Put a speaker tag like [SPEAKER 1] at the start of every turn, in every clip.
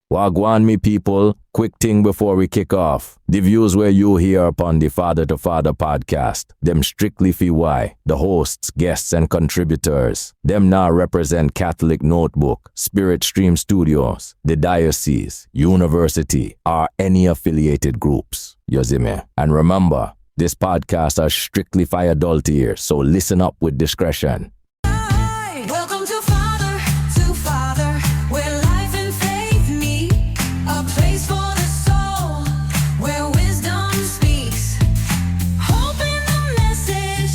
[SPEAKER 1] Wagwan, me people, quick thing before we kick off. The views where you hear upon the Father to Father podcast, them strictly for why, the hosts, guests, and contributors. Them now represent Catholic Notebook, Spirit Stream Studios, the Diocese, University, or any affiliated groups. You see me? And remember, this podcast is strictly for adult ears, so listen up with discretion.
[SPEAKER 2] Welcome to Father, where life and faith meet. A place for the soul, where wisdom speaks. Hope in the message,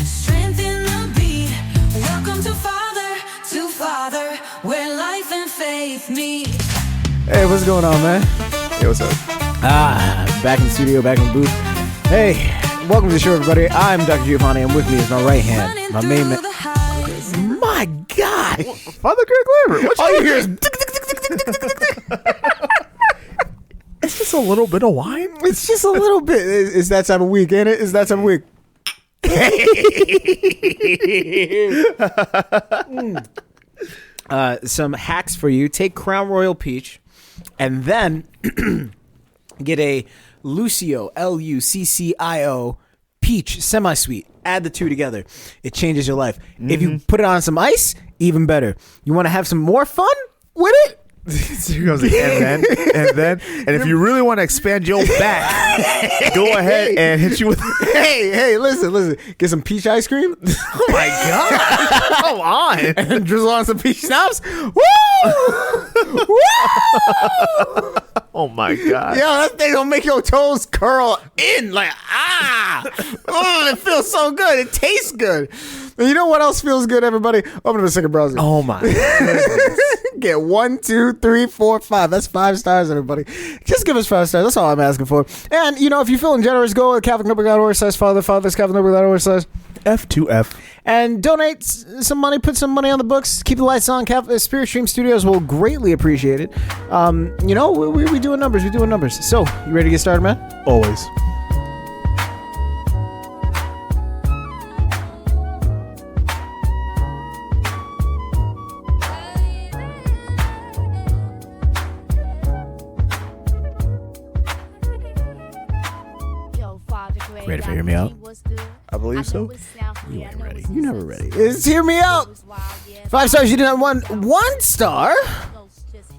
[SPEAKER 2] strength in the beat. Welcome to Father, where life and faith meet.
[SPEAKER 3] Hey, what's going on, man?
[SPEAKER 4] Hey, what's up?
[SPEAKER 3] Back in the studio, back in the booth. Hey, welcome to the show, everybody. I'm Dr. Giovanni, and with me is my right hand, my main man. My God!
[SPEAKER 4] Father Greg Lambert. What
[SPEAKER 3] All you hear is...
[SPEAKER 4] It's just a little bit of wine.
[SPEAKER 3] It's just a little bit. It's that time of week, ain't it? It's that time of week. Some hacks for you. Take Crown Royal Peach, and then get a Lucio, Luccio, peach semi-sweet. Add the two together. It changes your life. If you put it on some ice, even better. You want to have some more fun with it?
[SPEAKER 4] So he goes, and if you really want to expand your back, go ahead and hit you with.
[SPEAKER 3] Hey, listen. Get some peach ice cream.
[SPEAKER 4] Oh my God! Come on,
[SPEAKER 3] And drizzle on some peach schnapps. Woo! Woo!
[SPEAKER 4] Oh my God!
[SPEAKER 3] Yo, that thing gonna make your toes curl in like it feels so good. It tastes good. And you know what else feels good, everybody? Open up a second browser.
[SPEAKER 4] Oh my goodness.
[SPEAKER 3] Get 1, 2, 3, 4, 5. That's 5 stars, everybody. Just give us 5 stars. That's all I'm asking for. And you know, if you're feeling generous, go to CatholicNotebook.org/Father. That's CatholicNotebook.org/
[SPEAKER 4] F2F.
[SPEAKER 3] and donate some money. Put some money on the books. Keep the lights on. Spirit Stream Studios will greatly appreciate it. You know, we doing numbers. We're doing numbers. So, you ready to get started, man?
[SPEAKER 4] Always.
[SPEAKER 3] Ready for Hear Me Out?
[SPEAKER 4] I believe so.
[SPEAKER 3] You ain't ready. You never ready. It's Hear Me Out. 5 stars. You did not want 1 star.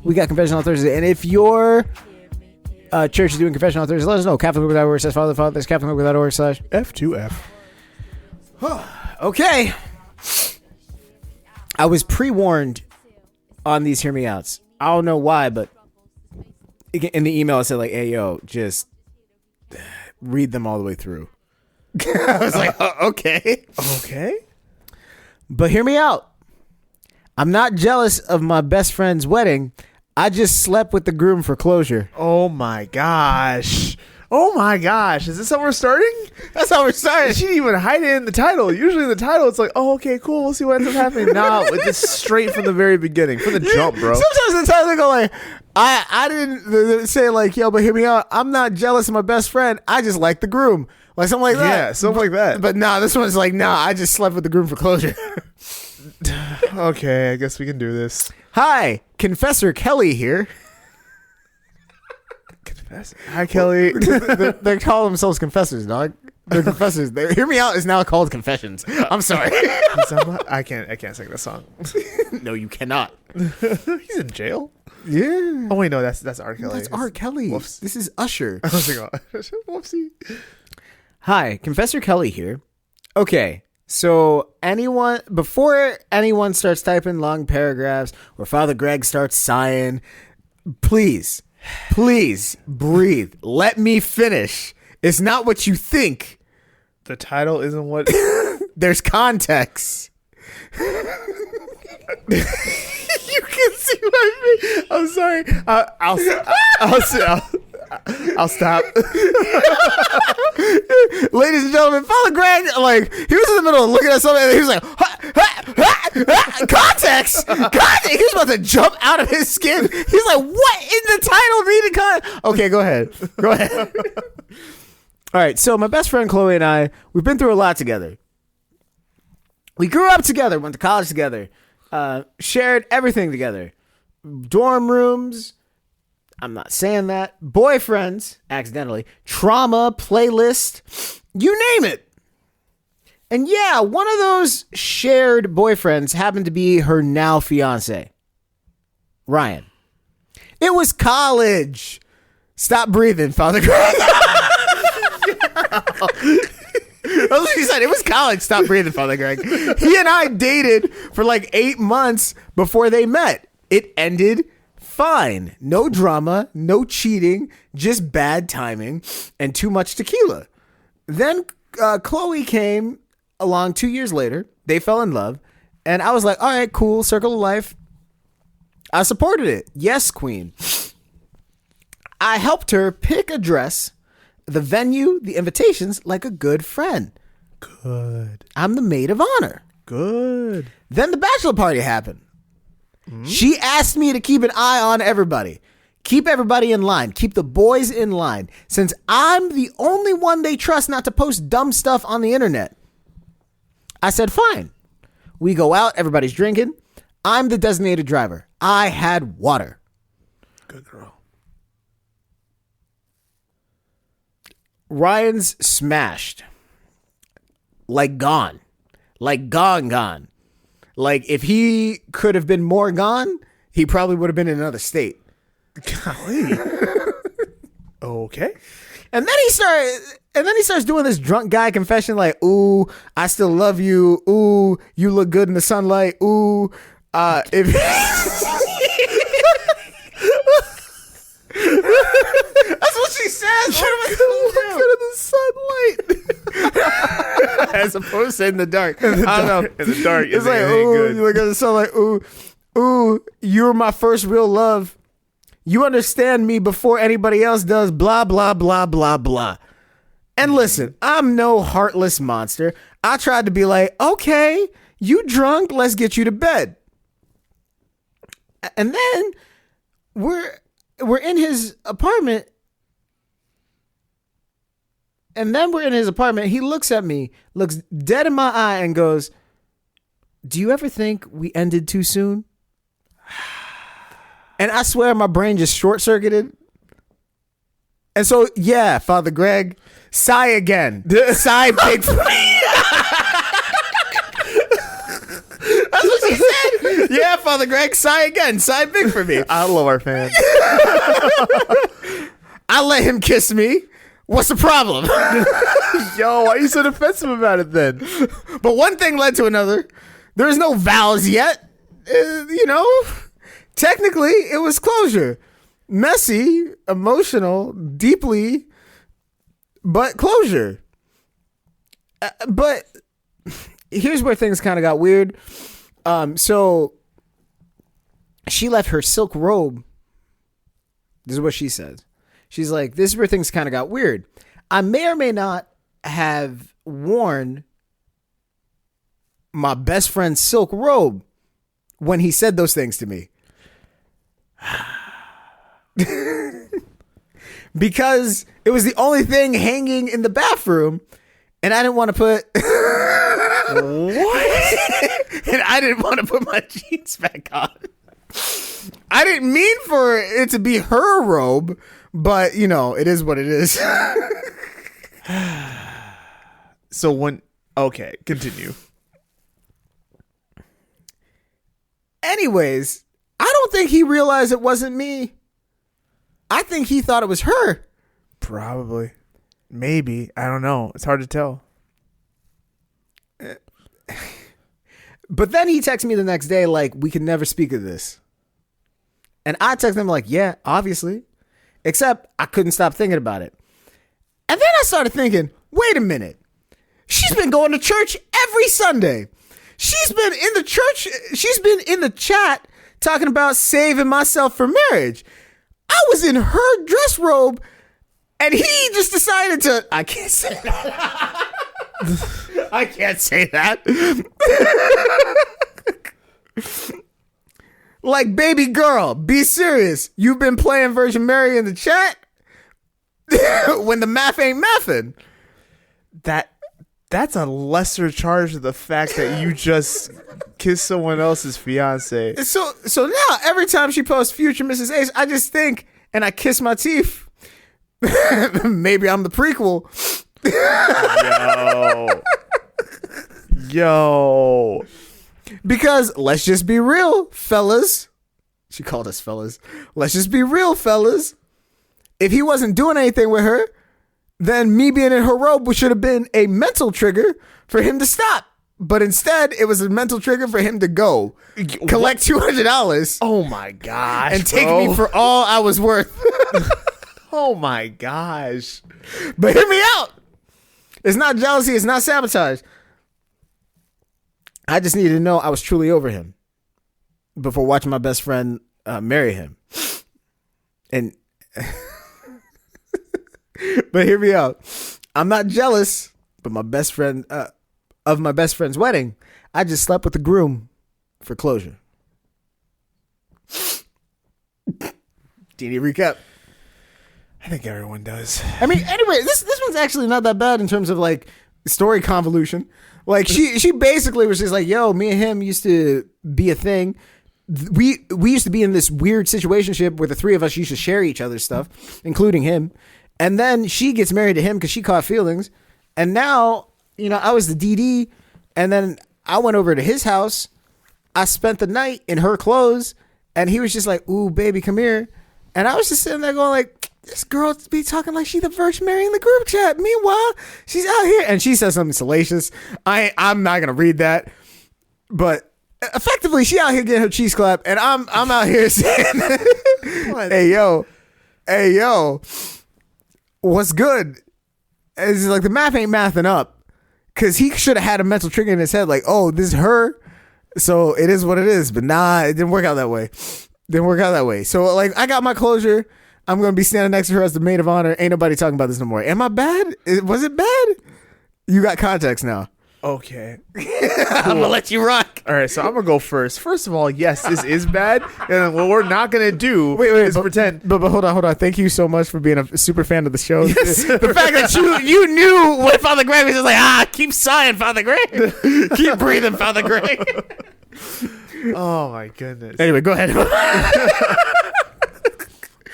[SPEAKER 3] We got Confession on Thursday. And if your church is doing Confession on Thursday, let us know. CatholicNotebook.org/Father. That's CatholicNotebook.org/
[SPEAKER 4] F2F.
[SPEAKER 3] Okay. I was pre-warned on these Hear Me Outs. I don't know why, but in the email it said like, hey, yo, just read them all the way through. I was like, okay.
[SPEAKER 4] Okay.
[SPEAKER 3] But hear me out. I'm not jealous of my best friend's wedding. I just slept with the groom for closure.
[SPEAKER 4] Oh my gosh. Oh my gosh. Is this how we're starting?
[SPEAKER 3] That's how we're starting.
[SPEAKER 4] She didn't even hide it in the title. Usually in the title it's like, oh, okay, cool. We'll see what ends up happening. Nah, it's straight from the very beginning. From the jump, bro.
[SPEAKER 3] Sometimes the title they go like, I didn't say like, yo, but hear me out. I'm not jealous of my best friend. I just like the groom. Like something like that.
[SPEAKER 4] Yeah, something like that.
[SPEAKER 3] But nah, this one's like, nah, I just slept with the groom for closure.
[SPEAKER 4] Okay, I guess we can do this.
[SPEAKER 3] Hi, Confessor Kelly here.
[SPEAKER 4] Hi, Kelly.
[SPEAKER 3] They call themselves confessors, dog. They're confessors. Hear Me Out is now called Confessions. I'm sorry.
[SPEAKER 4] I can't sing this song.
[SPEAKER 3] No, you cannot.
[SPEAKER 4] He's in jail.
[SPEAKER 3] Yeah.
[SPEAKER 4] Oh wait, no, that's R. Kelly.
[SPEAKER 3] That's R. Kelly.
[SPEAKER 4] Whoops.
[SPEAKER 3] This is Usher.
[SPEAKER 4] I was like, oh, whoopsie.
[SPEAKER 3] Hi, Confessor Kelly here. Okay, so before anyone starts typing long paragraphs or Father Greg starts sighing, please breathe. Let me finish. It's not what you think.
[SPEAKER 4] The title isn't what.
[SPEAKER 3] There's context. You can see my face.
[SPEAKER 4] I'm sorry. I'll stop.
[SPEAKER 3] Ladies and gentlemen, Father Greg, like, he was in the middle of looking at something and he was like, context. He was about to jump out of his skin. He's like, what in the title needed context? Okay, go ahead. All right, so my best friend Chloe and I, we've been through a lot together. We grew up together, went to college together, shared everything together. Dorm rooms, I'm not saying that. Boyfriends, accidentally. Trauma, playlist, you name it. And yeah, one of those shared boyfriends happened to be her now fiance, Ryan. It was college. Stop breathing, Father Greg. That's what she said. It was college. Stop breathing, Father Greg. He and I dated for like 8 months before they met. It ended fine. No drama, no cheating, just bad timing and too much tequila. Then Chloe came along 2 years later. They fell in love. And I was like, all right, cool. Circle of life. I supported it. Yes, queen. I helped her pick a dress, the venue, the invitations, like a good friend.
[SPEAKER 4] Good.
[SPEAKER 3] I'm the maid of honor.
[SPEAKER 4] Good.
[SPEAKER 3] Then the bachelor party happened. She asked me to keep an eye on everybody. Keep everybody in line. Keep the boys in line. Since I'm the only one they trust not to post dumb stuff on the internet. I said, fine. We go out. Everybody's drinking. I'm the designated driver. I had water.
[SPEAKER 4] Good girl.
[SPEAKER 3] Ryan's smashed. Like gone. Like gone. Like if he could have been more gone, he probably would have been in another state.
[SPEAKER 4] Golly. Okay.
[SPEAKER 3] And then he starts doing this drunk guy confession like, ooh, I still love you. Ooh, you look good in the sunlight. Ooh, if that's what she says. What am I supposed to do? Look good in the sunlight. As opposed to in the dark. I don't know.
[SPEAKER 4] In the dark.
[SPEAKER 3] It's like, ooh,
[SPEAKER 4] good.
[SPEAKER 3] you look at the sunlight. Ooh, you're my first real love. You understand me before anybody else does. Blah, blah, blah, blah, blah. And listen, I'm no heartless monster. I tried to be like, okay, you drunk. Let's get you to bed. And then we're in his apartment. He looks at me, looks dead in my eye and goes, do you ever think we ended too soon? And I swear my brain just short-circuited. And so, yeah, Father Greg, sigh again. Sigh big for me. That's what she said. Yeah, Father Greg, sigh again. Sigh big for me.
[SPEAKER 4] I love our fans.
[SPEAKER 3] I let him kiss me. What's the problem?
[SPEAKER 4] Yo, why are you so defensive about it then?
[SPEAKER 3] But one thing led to another. There's no vows yet. Technically, it was closure. Messy, emotional, deeply, but closure. But here's where things kind of got weird. So she left her silk robe. This is what she says. She's like, this is where things kind of got weird. I may or may not have worn my best friend's silk robe when he said those things to me. Because it was the only thing hanging in the bathroom and I didn't want to put what? And I didn't want to put my jeans back on. I didn't mean for it to be her robe, but it is what it is.
[SPEAKER 4] So okay, continue.
[SPEAKER 3] Anyways, I don't think he realized it wasn't me. I think he thought it was her.
[SPEAKER 4] Probably. Maybe. I don't know. It's hard to tell.
[SPEAKER 3] But then he texted me the next day like, we can never speak of this. And I texted him like, yeah, obviously. Except I couldn't stop thinking about it. And then I started thinking, wait a minute. She's been going to church every Sunday. She's been in the church. She's been in the chat talking about saving myself for marriage. I was in her dress robe and he just decided to, I can't say that. I can't say that. Like, baby girl, be serious. You've been playing Virgin Mary in the chat when the math ain't mathing.
[SPEAKER 4] That's a lesser charge to the fact that you just kissed someone else's fiance.
[SPEAKER 3] So now every time she posts future Mrs. Ace, I just think, and I kiss my teeth, maybe I'm the prequel.
[SPEAKER 4] Yo.
[SPEAKER 3] Because let's just be real, fellas. She called us fellas. Let's just be real, fellas. If he wasn't doing anything with her, then me being in her robe should have been a mental trigger for him to stop. But instead, it was a mental trigger for him to go collect $200
[SPEAKER 4] Oh my gosh.
[SPEAKER 3] and take
[SPEAKER 4] bro.
[SPEAKER 3] me for all I was worth.
[SPEAKER 4] Oh my gosh.
[SPEAKER 3] But hear me out. It's not jealousy. It's not sabotage. I just needed to know I was truly over him before watching my best friend marry him. And but hear me out. I'm not jealous, but my best friend of my best friend's wedding, I just slept with the groom for closure. Do you need a recap?
[SPEAKER 4] I think everyone does.
[SPEAKER 3] I mean, anyway, this one's actually not that bad in terms of like story convolution. Like she basically was just like, yo, me and him used to be a thing. We used to be in this weird situationship where the three of us used to share each other's stuff, including him. And then she gets married to him because she caught feelings. And now, you know, I was the DD, and then I went over to his house. I spent the night in her clothes, and he was just like, ooh, baby, come here. And I was just sitting there going like, this girl be talking like she the virgin Mary in the group chat. Meanwhile, she's out here. And she says something salacious. I'm not going to read that. But effectively, she out here getting her cheese clap. And I'm out here saying, hey, yo, what's good? It's like the math ain't mathing up. Because he should have had a mental trigger in his head like, oh, this is her. So it is what it is. But nah, it didn't work out that way. So like I got my closure. I'm going to be standing next to her as the maid of honor. Ain't nobody talking about this no more. Am I bad? Was it bad? You got context now.
[SPEAKER 4] Okay.
[SPEAKER 3] I'm going to let you rock.
[SPEAKER 4] All right, so I'm going to go first. First of all, yes, this is bad. And what we're not going to do is pretend.
[SPEAKER 3] But hold on. Thank you so much for being a super fan of the show. Yes. The fact that you knew what Father Greg was just like, keep sighing, Father Greg. Keep breathing, Father Greg.
[SPEAKER 4] Oh, my goodness.
[SPEAKER 3] Anyway, go ahead.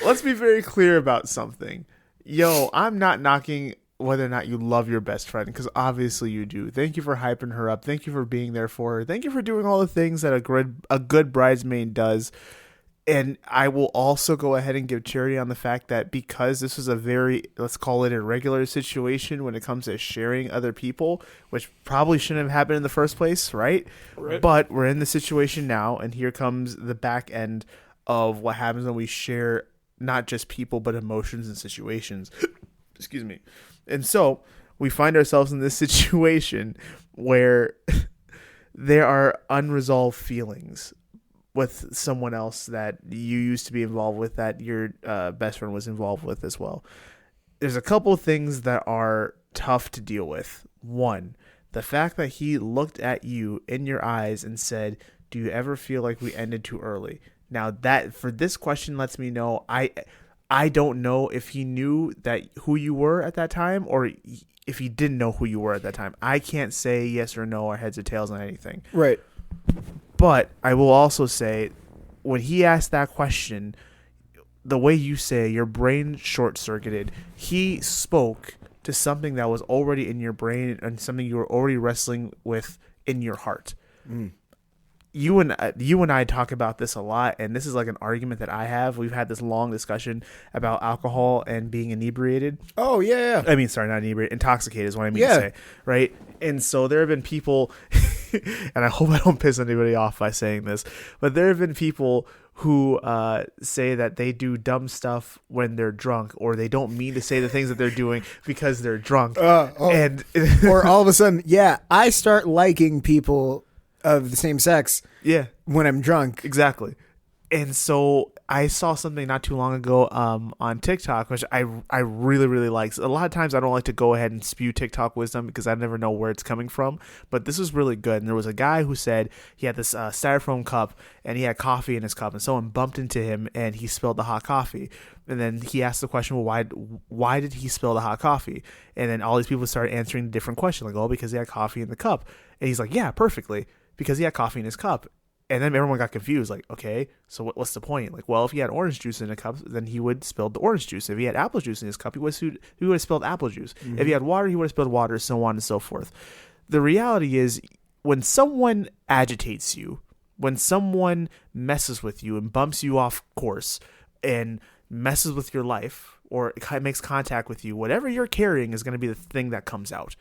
[SPEAKER 4] Let's be very clear about something. Yo, I'm not knocking whether or not you love your best friend, because obviously you do. Thank you for hyping her up. Thank you for being there for her. Thank you for doing all the things that a good bridesmaid does. And I will also go ahead and give charity on the fact that because this was a very, let's call it, irregular situation when it comes to sharing other people, which probably shouldn't have happened in the first place, right? But we're in the situation now, and here comes the back end of what happens when we share not just people, but emotions and situations. Excuse me. And so we find ourselves in this situation where there are unresolved feelings with someone else that you used to be involved with, that your best friend was involved with as well. There's a couple of things that are tough to deal with. One, the fact that he looked at you in your eyes and said, do you ever feel like we ended too early? Now that for this question lets me know I don't know if he knew that who you were at that time, or if he didn't know who you were at that time. I can't say yes or no or heads or tails on anything.
[SPEAKER 3] Right.
[SPEAKER 4] But I will also say, when he asked that question, the way you say your brain short-circuited, he spoke to something that was already in your brain and something you were already wrestling with in your heart. You and I talk about this a lot, and this is like an argument that I have. We've had this long discussion about alcohol and being inebriated.
[SPEAKER 3] Oh, yeah.
[SPEAKER 4] I mean, sorry, not inebriated. Intoxicated is what I mean
[SPEAKER 3] Yeah.
[SPEAKER 4] to say, right? And so there have been people, and I hope I don't piss anybody off by saying this, but there have been people who say that they do dumb stuff when they're drunk, or they don't mean to say the things that they're doing because they're drunk. And
[SPEAKER 3] Or all of a sudden, I start liking people of the same sex
[SPEAKER 4] yeah,
[SPEAKER 3] when I'm drunk.
[SPEAKER 4] exactly. And so I saw something not too long ago on TikTok, which I really, really like. A lot of times I don't like to go ahead and spew TikTok wisdom because I never know where it's coming from. But this was really good. And there was a guy who said he had this styrofoam cup and he had coffee in his cup. And someone bumped into him and he spilled the hot coffee. And then he asked the question, well, why did he spill the hot coffee? And then all these people started answering a different question. Like, oh, because he had coffee in the cup. And he's like, yeah, perfectly. Because he had coffee in his cup. And then everyone got confused, like, okay, so what's the point? Like, well, if he had orange juice in a cup, then he would spill the orange juice. If he had apple juice in his cup, he would have spilled apple juice. If he had water, he would have spilled water, so on and so forth. The reality is, when someone agitates you, when someone messes with you and bumps you off course and messes with your life or makes contact with you, whatever you're carrying is going to be the thing that comes out.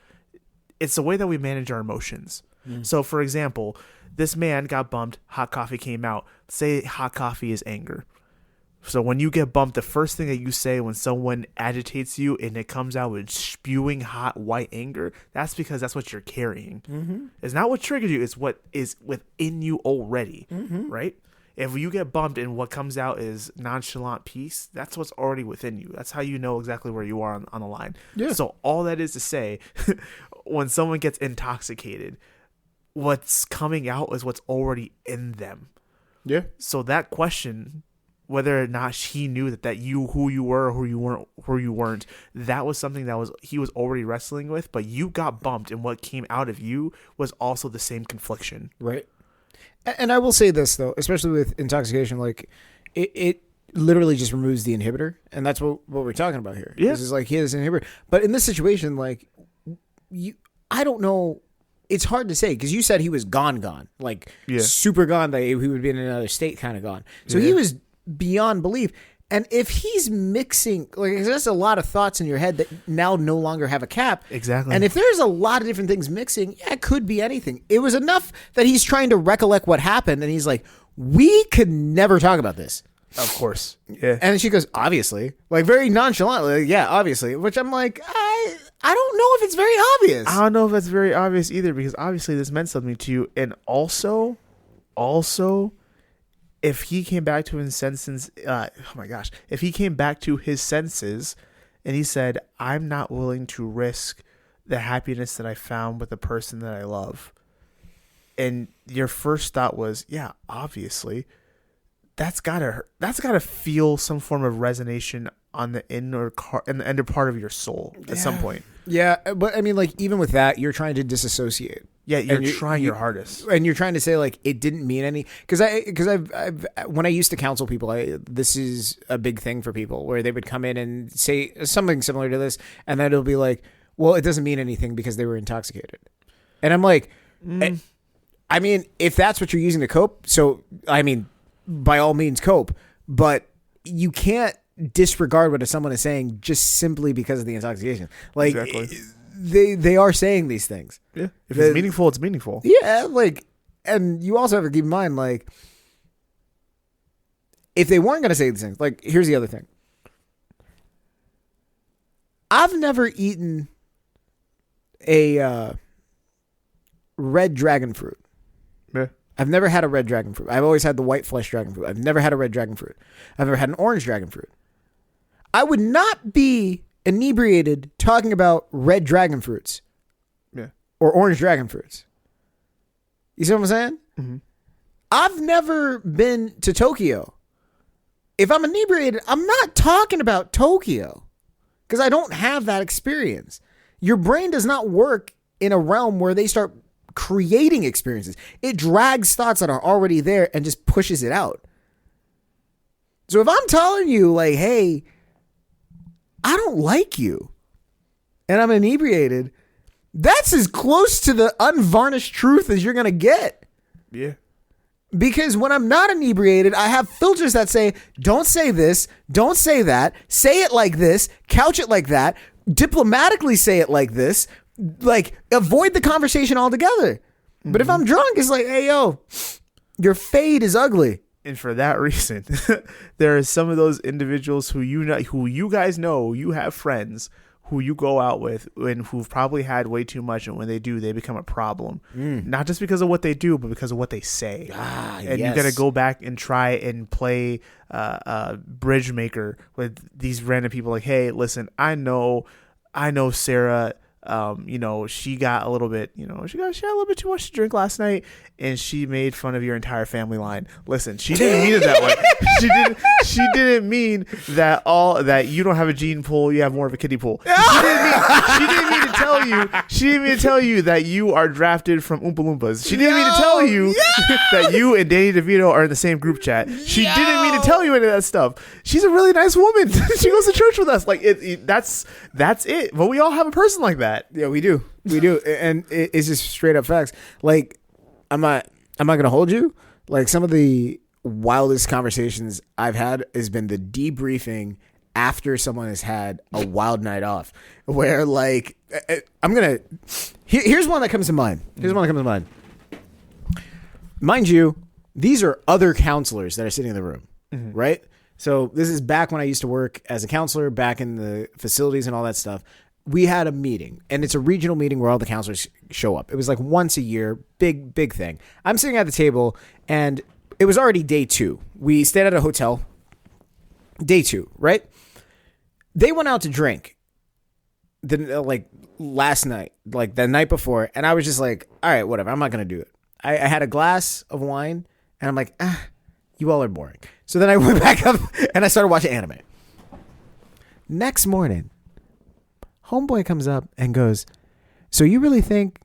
[SPEAKER 4] It's the way that we manage our emotions. So, for example, this man got bumped, hot coffee came out. Say hot coffee is anger. So when you get bumped, the first thing that you say when someone agitates you and it comes out with spewing hot white anger, that's because that's what you're carrying. It's not what triggered you, it's what is within you already, right? If you get bumped and what comes out is nonchalant peace, that's what's already within you. That's how you know exactly where you are on the line.
[SPEAKER 3] Yeah.
[SPEAKER 4] So all that is to say, when someone gets intoxicated, what's coming out is what's already in them.
[SPEAKER 3] Yeah.
[SPEAKER 4] So that question, whether or not he knew that you, who you were, or who you weren't, that was something that he was already wrestling with. But you got bumped, and what came out of you was also the same confliction.
[SPEAKER 3] Right. And I will say this though, especially with intoxication, like it literally just removes the inhibitor, and that's what we're talking about here.
[SPEAKER 4] Yeah.
[SPEAKER 3] This is like he has an inhibitor, but in this situation, like I don't know. It's hard to say because you said he was gone, like super gone. That he would be in another state, kind of gone. So he was beyond belief. And if he's mixing, like there's a lot of thoughts in your head that now no longer have a cap.
[SPEAKER 4] Exactly.
[SPEAKER 3] And if there's a lot of different things mixing, it could be anything. It was enough that he's trying to recollect what happened, and he's like, "We could never talk about this."
[SPEAKER 4] Of course. Yeah.
[SPEAKER 3] And she goes, "Obviously," like very nonchalantly, "Yeah, obviously." Which I'm like, I don't know if it's very obvious.
[SPEAKER 4] I don't know if that's very obvious either, because obviously this meant something to you. And also, if he came back to his senses, if he came back to his senses and he said, "I'm not willing to risk the happiness that I found with the person that I love," and your first thought was, "Yeah, obviously," that's gotta feel some form of resonation on the inner part of your soul at some point.
[SPEAKER 3] Yeah, but I mean, like even with that, you're trying to disassociate.
[SPEAKER 4] Yeah, you're trying your hardest,
[SPEAKER 3] and you're trying to say like it didn't mean any. Because I've when I used to counsel people, this is a big thing for people where they would come in and say something similar to this, and then it'll be like, "Well, it doesn't mean anything because they were intoxicated," and I'm like, I mean, if that's what you're using to cope, so I mean, by all means cope, but you can't disregard what someone is saying just simply because of the intoxication. Like they are saying these things.
[SPEAKER 4] Yeah. If it's meaningful, it's meaningful.
[SPEAKER 3] Yeah, like, and you also have to keep in mind, like, if they weren't going to say these things, like, here's the other thing. I've never eaten a red dragon fruit.
[SPEAKER 4] Yeah.
[SPEAKER 3] I've never had a red dragon fruit. I've always had the white flesh dragon fruit. I've never had a red dragon fruit. I've never had an orange dragon fruit. I would not be inebriated talking about red dragon fruits.
[SPEAKER 4] Yeah.
[SPEAKER 3] Or orange dragon fruits. You see what I'm saying?
[SPEAKER 4] Mm-hmm.
[SPEAKER 3] I've never been to Tokyo. If I'm inebriated, I'm not talking about Tokyo because I don't have that experience. Your brain does not work in a realm where they start creating experiences. It drags thoughts that are already there and just pushes it out. So if I'm telling you like, hey, I don't like you, and I'm inebriated, that's as close to the unvarnished truth as you're going to get.
[SPEAKER 4] Yeah.
[SPEAKER 3] Because when I'm not inebriated, I have filters that say, don't say this, don't say that, say it like this, couch it like that, diplomatically say it like this, like avoid the conversation altogether. Mm-hmm. But if I'm drunk, it's like, hey, yo, your fade is ugly.
[SPEAKER 4] And for that reason, there are some of those individuals who you guys know, you have friends who you go out with and who've probably had way too much, and when they do, they become a problem. Not just because of what they do, but because of what they say. And you got to go back and try and play bridge maker with these random people. Like, hey, listen, I know Sarah she got a little bit, she had a little bit too much to drink last night, and she made fun of your entire family line. Listen, she didn't mean it that way. She didn't mean that you don't have a gene pool, you have more of a kiddie pool. She didn't mean to tell you. She didn't mean to tell you that you are drafted from Oompa Loompas. She didn't mean to tell you that you and Danny DeVito are in the same group chat. She didn't mean to tell you any of that stuff. She's a really nice woman. She goes to church with us. Like that's it. But we all have a person like that.
[SPEAKER 3] Yeah, we do, and it's just straight up facts. Like, I'm not gonna hold you. Like, some of the wildest conversations I've had has been the debriefing after someone has had a wild night off, where like here's one that comes to mind. Mind you, these are other counselors that are sitting in the room, right? So this is back when I used to work as a counselor, back in the facilities and all that stuff. We had a meeting, and it's a regional meeting where all the counselors show up. It was like once a year, big thing. I'm sitting at the table, and it was already day 2. We stayed at a hotel. Day 2, right? They went out to drink last night, like the night before, and I was just like, all right, whatever. I'm not going to do it. I had a glass of wine, and I'm like, you all are boring. So then I went back up, and I started watching anime. Next morning, homeboy comes up and goes, so you really think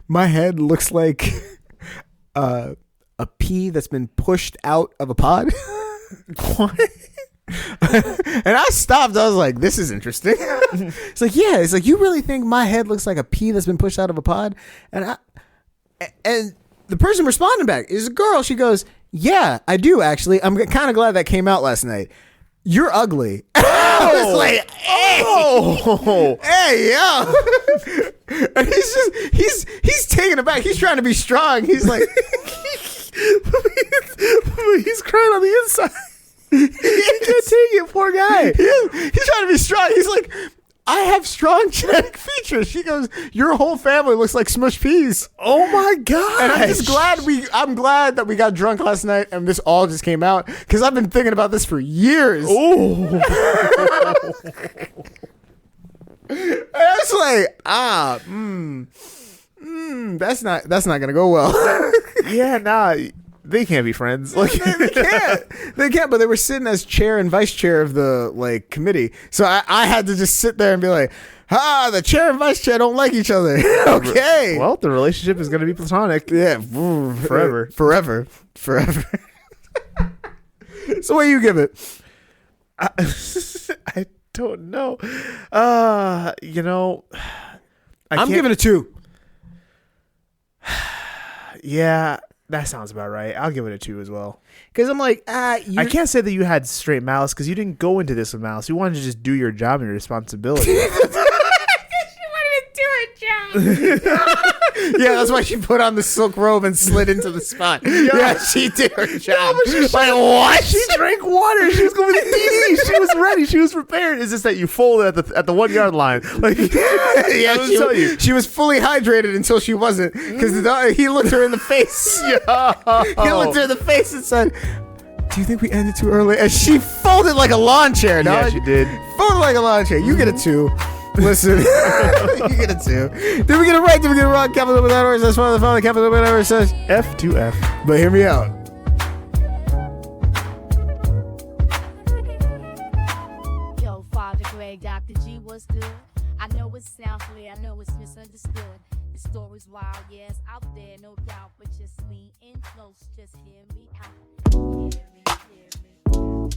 [SPEAKER 3] my head looks like a pea that's been pushed out of a pod? What? And I stopped. I was like, this is interesting. It's like, yeah. It's like, you really think my head looks like a pea that's been pushed out of a pod? And the person responding back is a girl. She goes, yeah, I do, actually. I'm kind of glad that came out last night. You're ugly. I was like, hey, yo. And he's taken aback. He's trying to be strong. He's like, he's crying on the inside. He can't take it, poor guy. He's trying to be strong. He's like, I have strong genetic features. She goes, your whole family looks like smushed peas. Oh my god! And I'm glad that we got drunk last night and this all just came out, because I've been thinking about this for years. Oh. I was like, that's not gonna go well.
[SPEAKER 4] Yeah, nah. They can't be friends. Like
[SPEAKER 3] they can't. But they were sitting as chair and vice chair of the committee, so I had to just sit there and be like, the chair and vice chair don't like each other. Okay.
[SPEAKER 4] Well, the relationship is going to be platonic.
[SPEAKER 3] Yeah, forever. So what do you give it?
[SPEAKER 4] I don't know.
[SPEAKER 3] I'm giving it 2.
[SPEAKER 4] Yeah. That sounds about right. I'll give it a 2 as well.
[SPEAKER 3] Because I'm like,
[SPEAKER 4] I can't say that you had straight malice, because you didn't go into this with malice. You wanted to just do your job and your responsibility.
[SPEAKER 3] She wanted to do her job. Yeah, that's why she put on the silk robe and slid into the spot. Yeah, she did her job. What?
[SPEAKER 4] She drank water. She was going to DD. She was ready. She was prepared. It's just that you folded at the 1 yard line. Like,
[SPEAKER 3] yeah, she was fully hydrated until she wasn't, because he looked her in the face. He looked her in the face and said, do you think we ended too early? And she folded like a lawn chair, dog.
[SPEAKER 4] Yeah, she did.
[SPEAKER 3] Folded like a lawn chair. You get a 2. Listen, you get a 2. Did we get it right? Did we get it wrong? Capital without errors. That's one of the following. Capital without errors says
[SPEAKER 4] F2F.
[SPEAKER 3] But hear me out.
[SPEAKER 5] Yo, Father Greg, Dr. G, what's good? I know it sounds clear, I know it's misunderstood. The story's wild, yes, out there, no doubt. But just lean in close, just hear me out. Hear me out. Hear me out.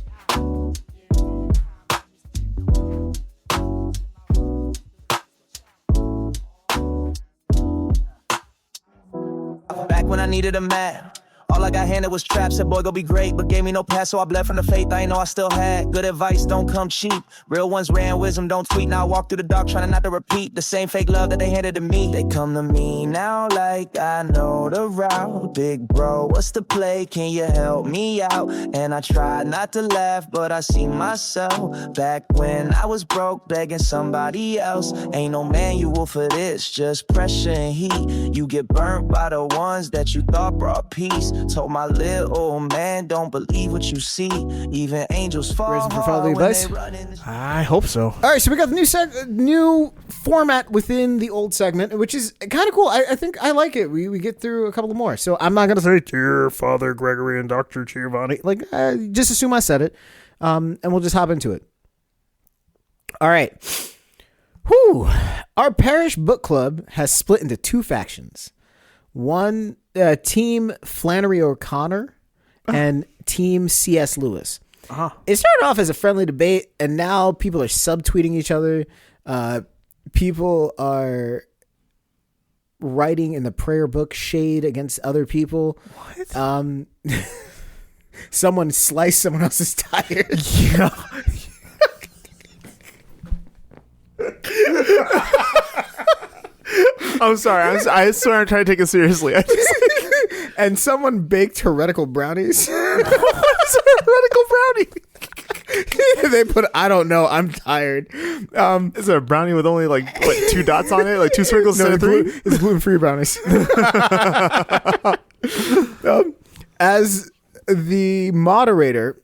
[SPEAKER 6] Back when I needed a man, all I got handed was traps. Said boy go be great, but gave me no pass, so I bled from the faith I ain't know I still had. Good advice don't come cheap, real ones ran wisdom don't tweet. Now I walk through the dark trying not to repeat the same fake love that they handed to me. They come to me now like I know the route. Big bro, what's the play, can you help me out? And I try not to laugh, but I see myself back when I was broke begging somebody else. Ain't no manual for this, just pressure and heat. You get burnt by the ones that you thought brought peace. Told my little man, don't believe what you see. Even angels fall
[SPEAKER 3] Ready for
[SPEAKER 6] hard
[SPEAKER 3] fatherly
[SPEAKER 6] when
[SPEAKER 3] advice?
[SPEAKER 6] they run in the
[SPEAKER 4] I hope so.
[SPEAKER 3] All right, so we got the new format within the old segment, which is kind of cool. I think I like it. We get through a couple more, so I'm not going to say dear Father Gregory and Dr. Giovanni. Like, just assume I said it, and we'll just hop into it. All right. Whew. Our parish book club has split into two factions. One, Team Flannery O'Connor and Team C.S. Lewis. It started off as a friendly debate, and now people are subtweeting each other. People are writing in the prayer book shade against other people. What? Someone sliced someone else's tires.
[SPEAKER 4] Yeah. I'm sorry. I swear I'm trying to take it seriously.
[SPEAKER 3] And someone baked heretical brownies.
[SPEAKER 4] What's a heretical brownie?
[SPEAKER 3] They put, I don't know, I'm tired.
[SPEAKER 4] Is it a brownie with only like what, 2 dots on it? Like 2 sprinkles
[SPEAKER 3] No,
[SPEAKER 4] instead of 3?
[SPEAKER 3] it's gluten-free brownies. As the moderator,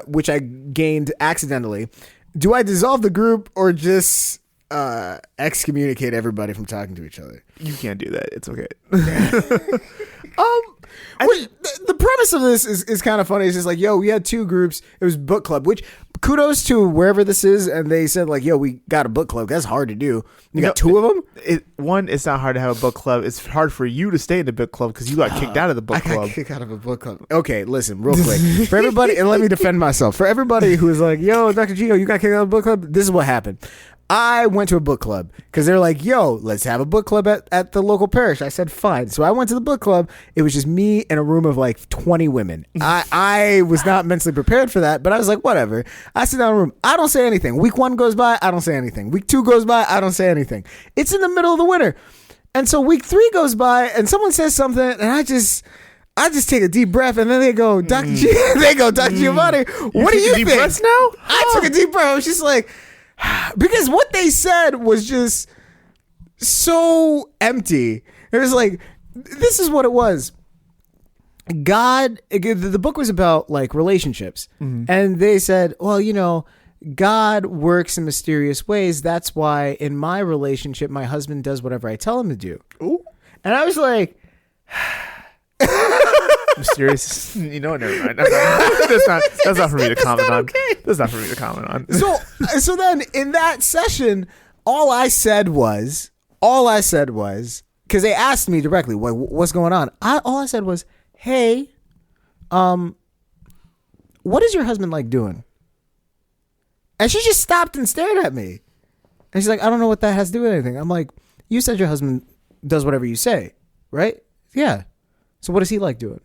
[SPEAKER 3] which I gained accidentally, do I dissolve the group or just excommunicate everybody from talking to each other?
[SPEAKER 4] You can't do that. It's okay.
[SPEAKER 3] The premise of this is kind of funny. It's just like, yo, we had 2 groups. It was book club, which kudos to wherever this is. And they said like, yo, we got a book club. That's hard to do. You got 2 of them?
[SPEAKER 4] It's not hard to have a book club. It's hard for you to stay in the book club because you got kicked out of the book
[SPEAKER 3] I got
[SPEAKER 4] club.
[SPEAKER 3] kicked out of a book club. Okay, listen, real quick. For everybody, and let me defend myself. For everybody who is like, yo, Dr. Gio, you got kicked out of a book club? This is what happened. I went to a book club because they're like, yo, let's have a book club at the local parish. I said, fine. So I went to the book club. It was just me in a room of like 20 women. I was not mentally prepared for that, but I was like, whatever. I sit down in a room. I don't say anything. Week 1 goes by. I don't say anything. Week 2 goes by. I don't say anything. It's in the middle of the winter. And so week 3 goes by and someone says something and I just take a deep breath and then they go, Dr. Giovanni, what do you think?
[SPEAKER 4] Deep breaths now?
[SPEAKER 3] I took a deep breath. I was just like, because what they said was just so empty. It was like, this is what it was. God, the book was about like relationships. And they said, well, you know, God works in mysterious ways. That's why in my relationship, my husband does whatever I tell him to do.
[SPEAKER 4] Ooh.
[SPEAKER 3] And I was like,
[SPEAKER 4] Mysterious. You know what? Never mind. That's not for me to comment on. That's not for me to comment on.
[SPEAKER 3] So then in that session, all I said was, because they asked me directly, what's going on? All I said was, hey, what is your husband like doing? And she just stopped and stared at me. And she's like, I don't know what that has to do with anything. I'm like, you said your husband does whatever you say, right? Yeah. So what does he like doing?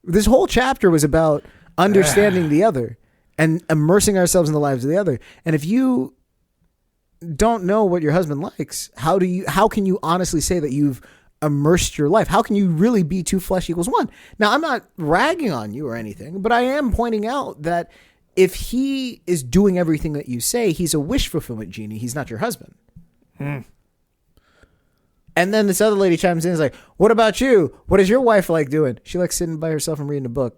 [SPEAKER 3] This whole chapter was about understanding the other and immersing ourselves in the lives of the other. And if you don't know what your husband likes, how can you honestly say that you've immersed your life? How can you really be 2 flesh equals 1? Now, I'm not ragging on you or anything, but I am pointing out that if he is doing everything that you say, he's a wish fulfillment genie. He's not your husband. And then this other lady chimes in and is like, what about you? What does your wife like doing? She likes sitting by herself and reading a book.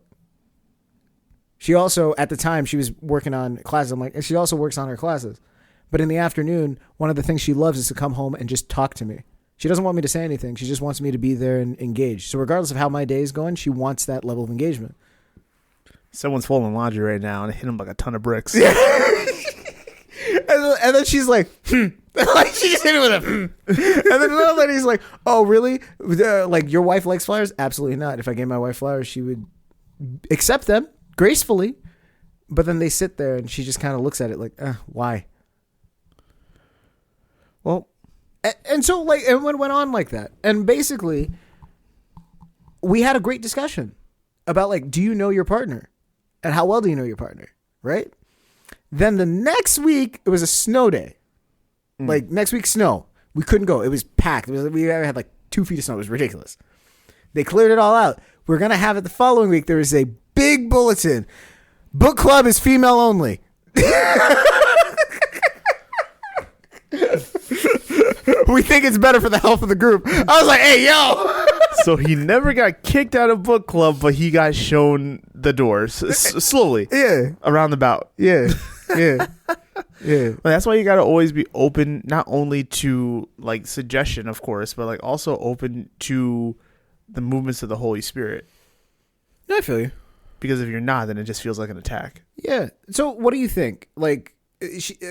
[SPEAKER 3] She also, at the time, she was working on classes. I'm like, and she also works on her classes. But in the afternoon, one of the things she loves is to come home and just talk to me. She doesn't want me to say anything. She just wants me to be there and engage. So regardless of how my day is going, she wants that level of engagement.
[SPEAKER 4] Someone's folding laundry right now and it hit him like a ton of bricks.
[SPEAKER 3] Yeah. and then she's like, like she just hit it with a And then another lady's like, oh, really? Like your wife likes flowers? Absolutely not. If I gave my wife flowers, she would accept them gracefully. But then they sit there and she just kind of looks at it like, why?
[SPEAKER 4] Well,
[SPEAKER 3] and so like, it went on like that. And basically, we had a great discussion about like, do you know your partner? And how well do you know your partner? Right? Then the next week, it was a snow day. Like next week, snow. We couldn't go. It was packed. We had like 2 feet of snow. It was ridiculous. They cleared it all out. We're going to have it the following week. There is a big bulletin. Book club is female only. We think it's better for the health of the group. I was like, hey, yo.
[SPEAKER 4] So he never got kicked out of book club, but he got shown the doors slowly.
[SPEAKER 3] Yeah.
[SPEAKER 4] Around the bout.
[SPEAKER 3] Yeah. Yeah. Yeah.
[SPEAKER 4] But that's why you got to always be open, not only to like suggestion, of course, but like also open to the movements of the Holy Spirit.
[SPEAKER 3] I feel you.
[SPEAKER 4] Because if you're not, then it just feels like an attack.
[SPEAKER 3] Yeah. So what do you think? Like,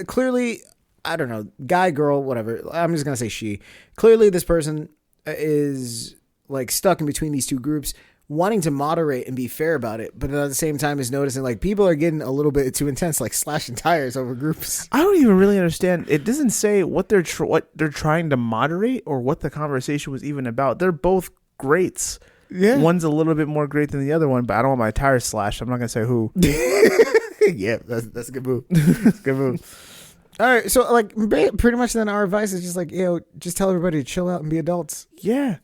[SPEAKER 3] clearly, I don't know, guy, girl, whatever. I'm just going to say she. Clearly, this person is like stuck in between these two groups, wanting to moderate and be fair about it, but at the same time is noticing like people are getting a little bit too intense, like slashing tires over groups.
[SPEAKER 4] I don't even really understand. It doesn't say what they're trying to moderate or what the conversation was even about. They're both greats.
[SPEAKER 3] Yeah.
[SPEAKER 4] One's a little bit more great than the other one, but I don't want my tires slashed. I'm not gonna say who.
[SPEAKER 3] Yeah, that's a good move. That's a good move. All right, so like pretty much then our advice is just like, just tell everybody to chill out and be adults.
[SPEAKER 4] Yeah.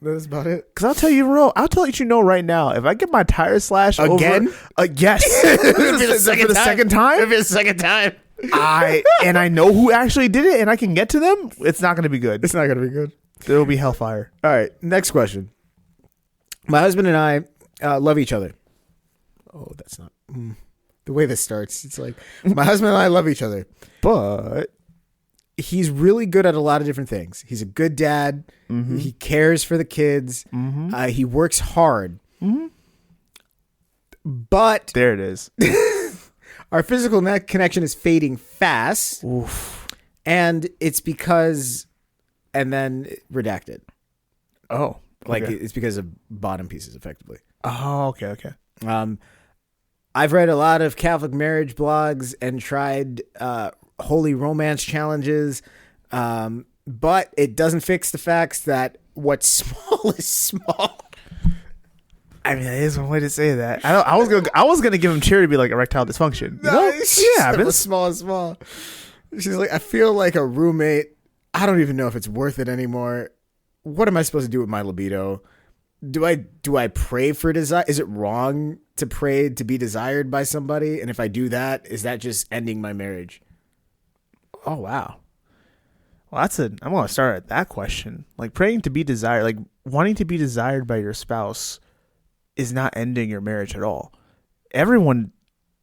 [SPEAKER 3] That's about it.
[SPEAKER 4] Because I'll tell you right now, if I get my tires slashed
[SPEAKER 3] Again?
[SPEAKER 4] Yes.
[SPEAKER 3] For the
[SPEAKER 4] second time?
[SPEAKER 3] If it's the second time.
[SPEAKER 4] I know who actually did it and I can get to them, it's not going to be good.
[SPEAKER 3] It's not going to be good.
[SPEAKER 4] There will be hellfire.
[SPEAKER 3] All right, next question. My husband and I love each other. Oh, that's not... The way this starts, it's like, my husband and I love each other. But he's really good at a lot of different things. He's a good dad. Mm-hmm. He cares for the kids. Mm-hmm. He works hard. Mm-hmm. But...
[SPEAKER 4] There it is.
[SPEAKER 3] Our physical connection is fading fast.
[SPEAKER 4] Oof.
[SPEAKER 3] And it's because... And then redacted.
[SPEAKER 4] Oh.
[SPEAKER 3] Like,
[SPEAKER 4] okay.
[SPEAKER 3] it's because of bottom pieces, effectively.
[SPEAKER 4] Oh, okay.
[SPEAKER 3] I've read a lot of Catholic marriage blogs and tried holy romance challenges, but it doesn't fix the facts that what's small is small.
[SPEAKER 4] I mean, that is one way to say that. I was gonna give him charity to be like erectile dysfunction. You know?
[SPEAKER 3] Yeah, what's small is small. She's like, I feel like a roommate. I don't even know if it's worth it anymore. What am I supposed to do with my libido? Do I pray for desire? Is it wrong to pray to be desired by somebody? And if I do that, is that just ending my marriage?
[SPEAKER 4] Oh, wow. Well, I'm going to start at that question. Like, praying to be desired, like wanting to be desired by your spouse is not ending your marriage at all. Everyone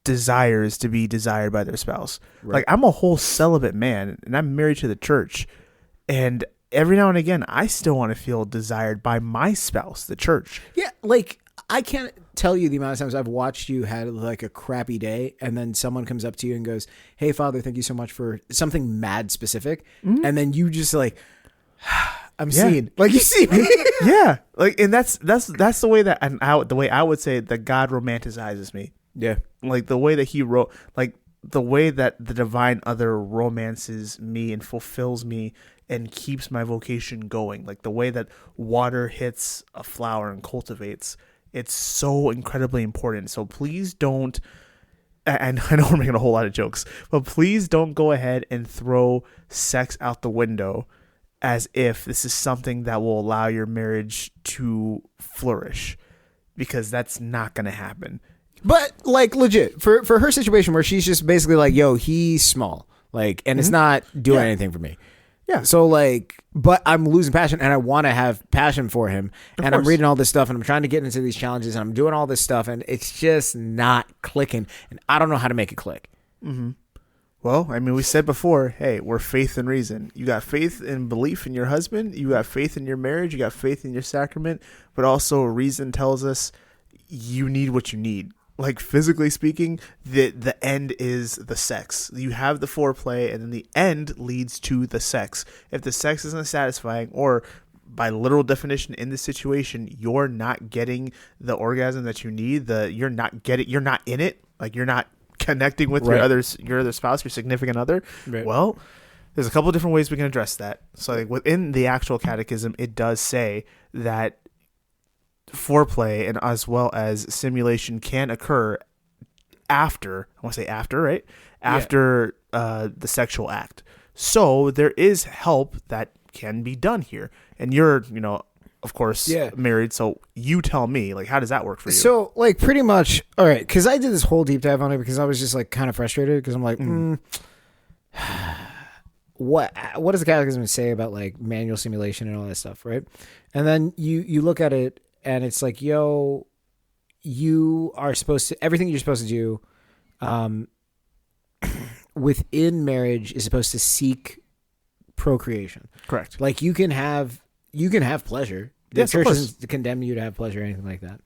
[SPEAKER 4] desires to be desired by their spouse. Right. Like, I'm a whole celibate man and I'm married to the church, and every now and again, I still want to feel desired by my spouse, the church.
[SPEAKER 3] Yeah, like, I can't tell you the amount of times I've watched you had like a crappy day, and then someone comes up to you and goes, "Hey, Father, thank you so much for something mad specific," and then you just like, "I'm seen." Like, you see me.
[SPEAKER 4] Yeah, like, and that's the way that the way I would say that God romanticizes me.
[SPEAKER 3] Yeah,
[SPEAKER 4] like the way that He wrote, like the way that the divine other romances me and fulfills me and keeps my vocation going, like the way that water hits a flower and cultivates. It's so incredibly important. So please don't, and I know we're making a whole lot of jokes, but please don't go ahead and throw sex out the window as if this is something that will allow your marriage to flourish, because that's not going to happen.
[SPEAKER 3] But like, legit, for her situation where she's just basically like, yo, he's small, like, and it's not doing anything for me. Yeah. So like, but I'm losing passion, and I want to have passion for him. And I'm reading all this stuff, and I'm trying to get into these challenges, and I'm doing all this stuff, and it's just not clicking, and I don't know how to make it click.
[SPEAKER 4] Mm-hmm. Well, I mean, we said before, hey, we're faith and reason. You got faith and belief in your husband. You got faith in your marriage. You got faith in your sacrament. But also reason tells us you need what you need. Like, physically speaking, the end is the sex. You have the foreplay, and then the end leads to the sex. If the sex isn't satisfying, or by literal definition in this situation, you're not getting the orgasm that you need, you're not in it, like you're not connecting with your other spouse, your significant other. Right. Well, there's a couple of different ways we can address that. So like within the actual catechism, it does say that foreplay and as well as simulation can occur after, I want to say after, right? After the sexual act. So there is help that can be done here. And you're, of course, married. So you tell me, like, how does that work for you?
[SPEAKER 3] So like pretty much, all right, because I did this whole deep dive on it because I was just like kind of frustrated because I'm like, what does the catechism say about like manual stimulation and all that stuff, right? And then you look at it and it's like, yo, you are supposed to, everything you're supposed to do within marriage is supposed to seek procreation.
[SPEAKER 4] Correct.
[SPEAKER 3] Like you can have pleasure. The
[SPEAKER 4] Yes, of
[SPEAKER 3] church
[SPEAKER 4] course.
[SPEAKER 3] doesn't condemn you to have pleasure or anything like that.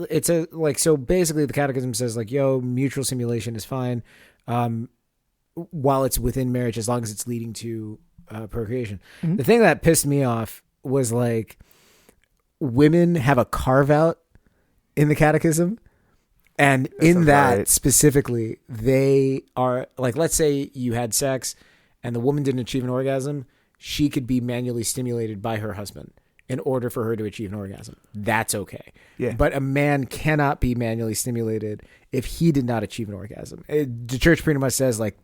[SPEAKER 3] It's a like, so basically the catechism says like, yo, mutual stimulation is fine. While it's within marriage, as long as it's leading to procreation.
[SPEAKER 4] Mm-hmm.
[SPEAKER 3] The thing that pissed me off was like women have a carve out in the catechism. And in
[SPEAKER 4] sounds
[SPEAKER 3] that
[SPEAKER 4] right.
[SPEAKER 3] specifically, they are like, let's say you had sex and the woman didn't achieve an orgasm. She could be manually stimulated by her husband in order for her to achieve an orgasm. That's okay.
[SPEAKER 4] Yeah.
[SPEAKER 3] But a man cannot be manually stimulated if he did not achieve an orgasm. The church pretty much says like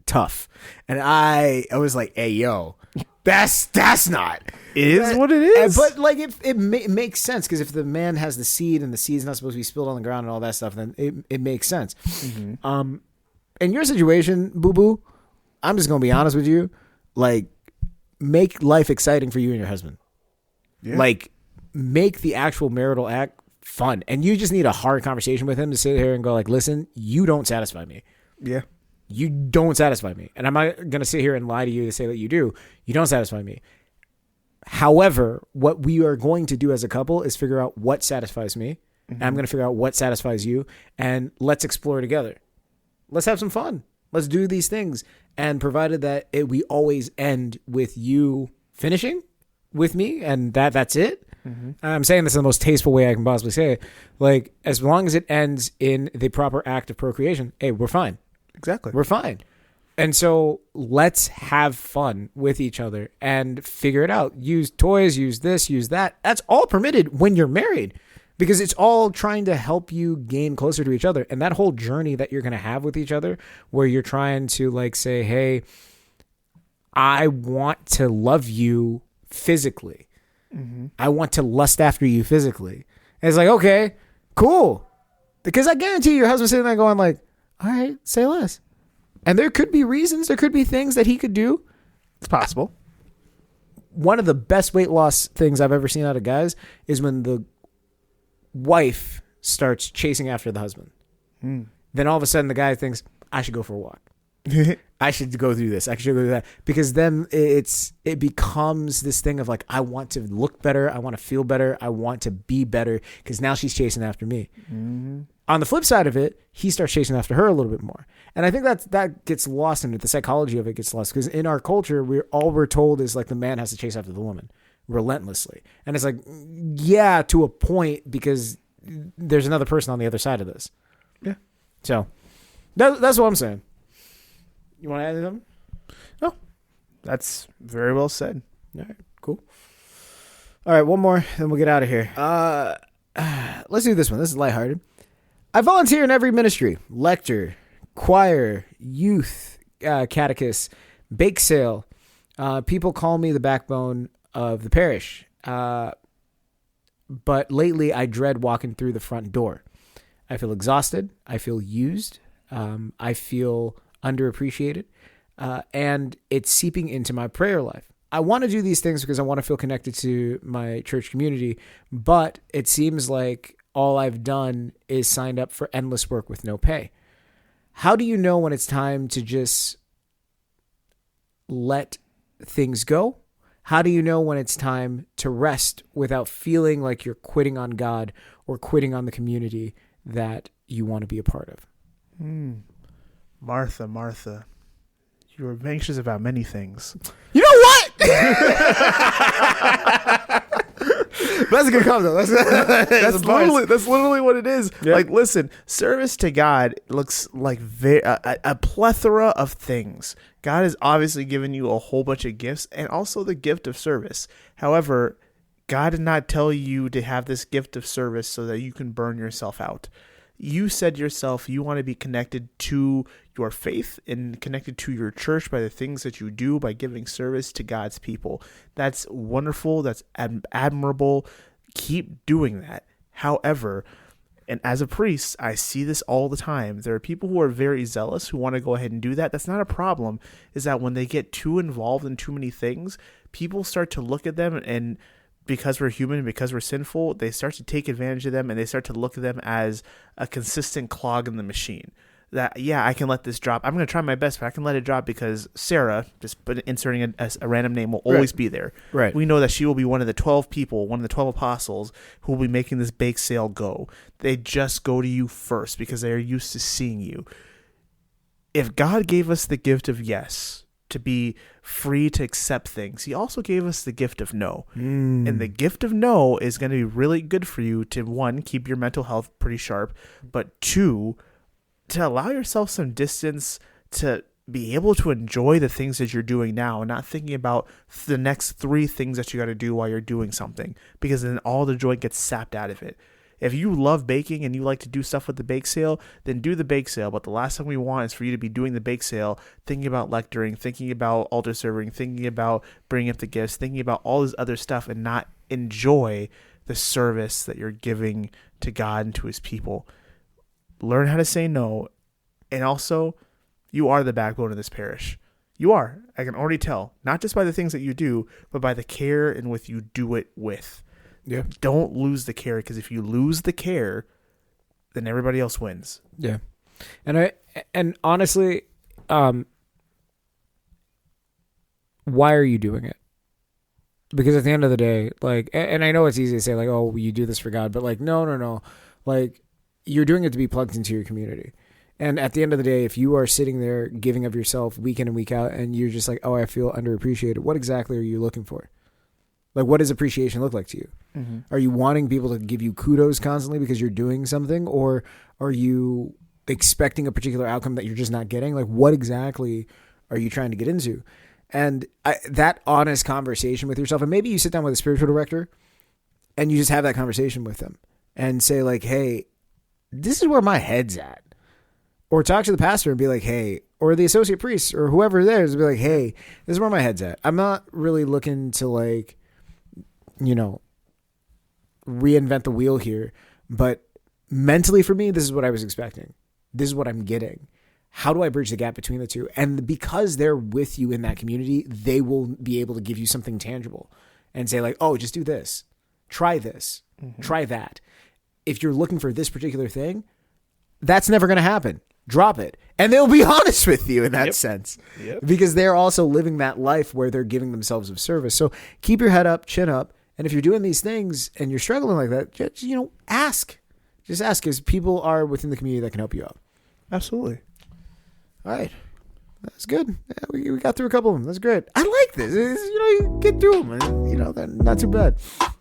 [SPEAKER 3] tough. And I was like, hey, yo, that's not.
[SPEAKER 4] It is what it is.
[SPEAKER 3] But like it makes sense because if the man has the seed and the seed's not supposed to be spilled on the ground and all that stuff, then it makes sense.
[SPEAKER 4] Mm-hmm.
[SPEAKER 3] In your situation, Boo Boo, I'm just gonna be honest with you. Like, make life exciting for you and your husband.
[SPEAKER 4] Yeah.
[SPEAKER 3] Like, make the actual marital act fun, and you just need a hard conversation with him to sit here and go like, listen, you don't satisfy me.
[SPEAKER 4] Yeah.
[SPEAKER 3] You don't satisfy me. And I'm not going to sit here and lie to you to say that you do. You don't satisfy me. However, what we are going to do as a couple is figure out what satisfies me. And I'm going to figure out what satisfies you. And let's explore together. Let's have some fun. Let's do these things. And provided that we always end with you finishing with me and that's it. I'm saying this in the most tasteful way I can possibly say it. Like, as long as it ends in the proper act of procreation, hey, we're fine.
[SPEAKER 4] Exactly.
[SPEAKER 3] We're fine. And so let's have fun with each other and figure it out. Use toys, use this, use that. That's all permitted when you're married because it's all trying to help you gain closer to each other. And that whole journey that you're going to have with each other where you're trying to like say, hey, I want to love you physically. I want to lust after you physically. And it's like, okay, cool. Because I guarantee your husband's sitting there going like, all right, say less. And there could be reasons, there could be things that he could do.
[SPEAKER 4] It's possible.
[SPEAKER 3] One of the best weight loss things I've ever seen out of guys is when the wife starts chasing after the husband. Then all of a sudden the guy thinks, I should go for a walk. I should go through this. I should go through that. Because then it becomes this thing of like, I want to look better. I want to feel better. I want to be better because now she's chasing after me. On the flip side of it, he starts chasing after her a little bit more. And I think that gets lost in it. The psychology of it gets lost because in our culture, we're told is like the man has to chase after the woman relentlessly. And it's like, yeah, to a point because there's another person on the other side of this.
[SPEAKER 4] Yeah.
[SPEAKER 3] So that's what I'm saying. You want to add something?
[SPEAKER 4] No. That's very well said.
[SPEAKER 3] All right, cool. All right, one more, then we'll get out of here. Let's do this one. This is lighthearted. I volunteer in every ministry: lector, choir, youth, catechist, bake sale. People call me the backbone of the parish. But lately, I dread walking through the front door. I feel exhausted. I feel used. I feel underappreciated. And it's seeping into my prayer life. I want to do these things because I want to feel connected to my church community, but it seems like all I've done is signed up for endless work with no pay. How do you know when it's time to just let things go? How do you know when it's time to rest without feeling like you're quitting on God or quitting on the community that you want to be a part of?
[SPEAKER 4] Martha, you are anxious about many things.
[SPEAKER 3] You know what? That's a good comment, though.
[SPEAKER 4] That's literally what it is.
[SPEAKER 3] Yeah.
[SPEAKER 4] Like, listen, service to God looks like a plethora of things. God has obviously given you a whole bunch of gifts and also the gift of service. However, God did not tell you to have this gift of service so that you can burn yourself out. You said yourself you want to be connected to your faith and connected to your church by the things that you do, by giving service to God's people. That's wonderful. That's admirable. Keep doing that. However, And as a priest, I see this all the time. There are people who are very zealous who want to go ahead and do that. That's not a problem. Is that when they get too involved in too many things, people start to look at them, and because we're human, because we're sinful, they start to take advantage of them, and they start to look at them as a consistent clog in the machine. That, yeah, I can let this drop. I'm going to try my best, but I can let it drop because Sarah, inserting a random name, will always be there.
[SPEAKER 3] Right.
[SPEAKER 4] We know that she will be one of the 12 people, one of the 12 apostles who will be making this bake sale go. They just go to you first because they are used to seeing you. If God gave us the gift of yes, to be free to accept things, he also gave us the gift of no. And the gift of no is going to be really good for you to, one, keep your mental health pretty sharp, but two, to allow yourself some distance to be able to enjoy the things that you're doing now and not thinking about the next 3 things that you got to do while you're doing something, because then all the joy gets sapped out of it. If you love baking and you like to do stuff with the bake sale, then do the bake sale. But the last thing we want is for you to be doing the bake sale, thinking about lecturing, thinking about altar serving, thinking about bringing up the gifts, thinking about all this other stuff, and not enjoy the service that you're giving to God and to his people. Learn how to say no. And also, you are the backbone of this parish. You are. I can already tell. Not just by the things that you do, but by the care in which you do it with.
[SPEAKER 3] Yeah.
[SPEAKER 4] Don't lose the care, because if you lose the care, then everybody else wins.
[SPEAKER 3] Yeah. And honestly, why are you doing it? Because at the end of the day, like, and I know it's easy to say like, oh, you do this for God, but like, no. Like, you're doing it to be plugged into your community. And at the end of the day, if you are sitting there giving of yourself week in and week out, and you're just like, oh, I feel underappreciated, what exactly are you looking for? Like, what does appreciation look like to you? Mm-hmm. Are you wanting people to give you kudos constantly because you're doing something? Or are you expecting a particular outcome that you're just not getting? Like, what exactly are you trying to get into? And that honest conversation with yourself, and maybe you sit down with a spiritual director and you just have that conversation with them and say like, hey, this is where my head's at. Or talk to the pastor and be like, hey, or the associate priest or whoever there is, be like, hey, this is where my head's at. I'm not really looking to like, reinvent the wheel here, but mentally for me, this is what I was expecting. This is what I'm getting. How do I bridge the gap between the two? And because they're with you in that community, they will be able to give you something tangible and say like, oh, just do this, try this, try that. If you're looking for this particular thing, that's never going to happen. Drop it. And they'll be honest with you in that sense, because they're also living that life where they're giving themselves of service. So keep your head up, chin up. And if you're doing these things and you're struggling like that, just, ask. Just ask, because people are within the community that can help you out.
[SPEAKER 4] Absolutely.
[SPEAKER 3] All right. That's good. Yeah, we got through a couple of them. That's great. I like this. You get through them. And, they're not too bad.